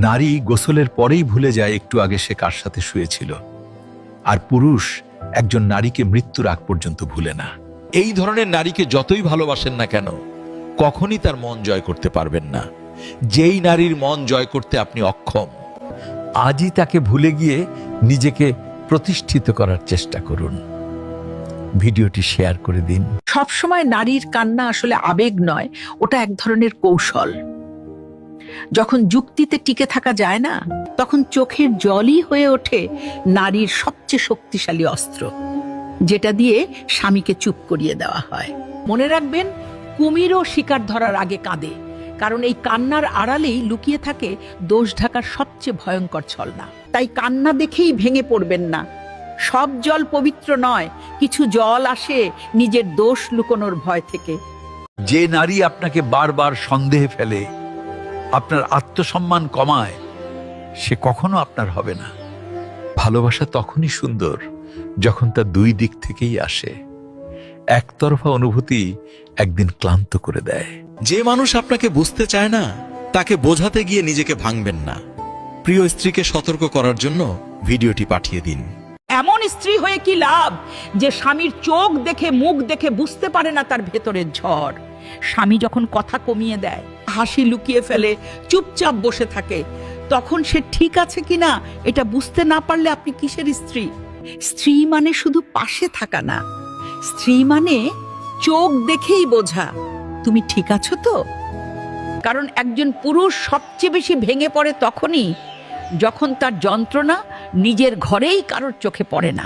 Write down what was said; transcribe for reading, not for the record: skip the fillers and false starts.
নারী গোসলের পরেই ভুলে যায় একটু আগে সে কার সাথে শুয়েছিল, আর পুরুষ একজন নারীকে মৃত্যুর আগ পর্যন্ত ভুলে না। এই ধরনের নারীকে যতই ভালোবাসেন না কেন, কখনই তার মন জয় করতে পারবেন না। যেই নারীর মন জয় করতে আপনি অক্ষম, আজই তাকে ভুলে গিয়ে নিজেকে প্রতিষ্ঠিত করার চেষ্টা করুন। ভিডিওটি শেয়ার করে দিন। সবসময় নারীর কান্না আসলে আবেগ নয়, ওটা এক ধরনের কৌশল। যখন যুক্তিতে টিকে থাকা যায় না, তখন চোখের জলই হয়ে ওঠে নারীর সবচেয়ে শক্তিশালী অস্ত্র, যেটা দিয়ে স্বামীকে চুপ করিয়ে দেওয়া হয়। মনে রাখবেন, কুমিরও শিকার ধরার আগে কাঁদে, কারণ এই কান্নার আড়ালেই লুকিয়ে থাকে দোষ ঢাকার সবচেয়ে ভয়ঙ্কর ছলনা। তাই কান্না দেখেই ভেঙে পড়বেন না। সব জল পবিত্র নয়, কিছু জল আসে নিজের দোষ লুকোনোর ভয় থেকে। যে নারী আপনাকে বারবার সন্দেহে ফেলে, আপনার আত্মসম্মান কমায়, সে কখনো আপনার হবে না। ভালোবাসা তখনই সুন্দর যখন তা দুই দিক থেকেই আসে। একতরফা অনুভূতি একদিন ক্লান্ত করে দেয়। যে মানুষ আপনাকে বুঝতে চায় না, তাকে বোঝাতে গিয়ে নিজেকে ভাঙবেন না। প্রিয় স্ত্রীকে সতর্ক করার জন্য ভিডিওটি পাঠিয়ে দিন। এমন স্ত্রী হয়ে কি লাভ যে স্বামীর চোখ দেখে মুখ দেখে বুঝতে পারে না তার ভেতরের ঝড়। স্বামী যখন কথা কমিয়ে দেয়, হাসি লুকিয়ে ফেলে, চুপচাপ বসে থাকে, তখন সে ঠিক আছে কিনা এটা বুঝতে না পারলে আপনি কিসের স্ত্রী? স্ত্রী মানে শুধু পাশে থাকা না, স্ত্রী মানে চোখ দেখেই বোঝা তুমি ঠিক আছো তো। কারণ একজন পুরুষ সবচেয়ে বেশি ভেঙে পড়ে তখনই যখন তার যন্ত্রণা নিজের ঘরেই কারোর চোখে পড়ে না।